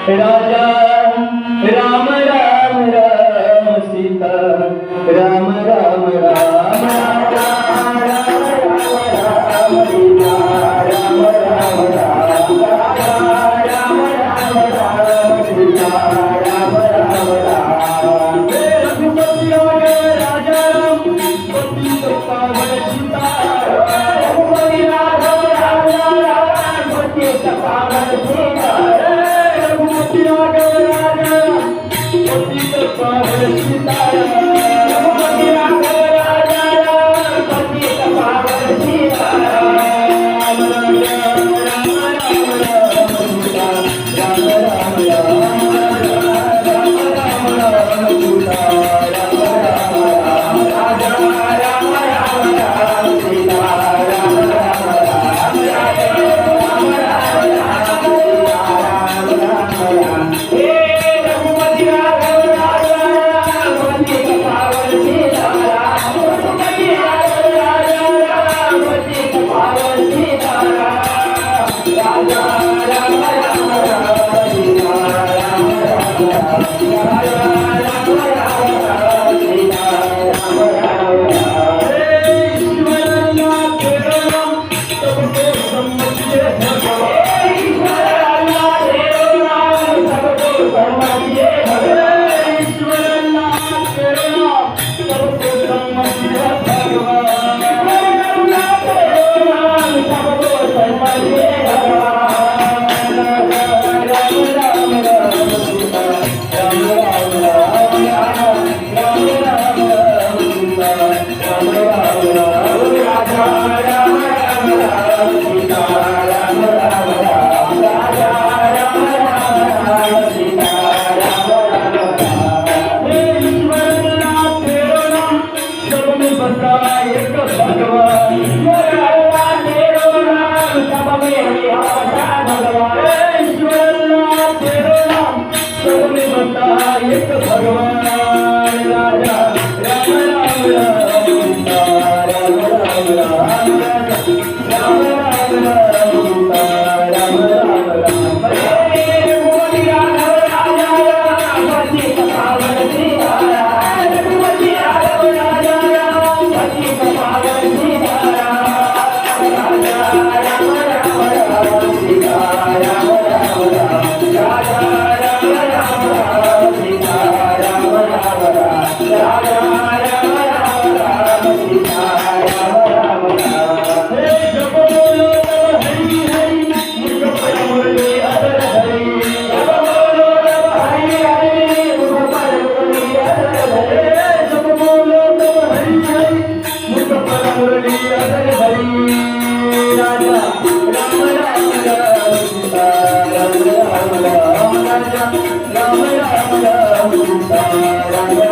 राजा राम राम राम सीता राम राम राम राम राम सीता राम राम राम सीता राम राम राम रघुपति राजा पति पावन सीता रघुपति राघव राजा पति पावन सीता रघुपति राघव राजा पति पावन सीता रघुपति राघव राजा पति पावन सीता राम राम राम सीता राम राम राम राम राम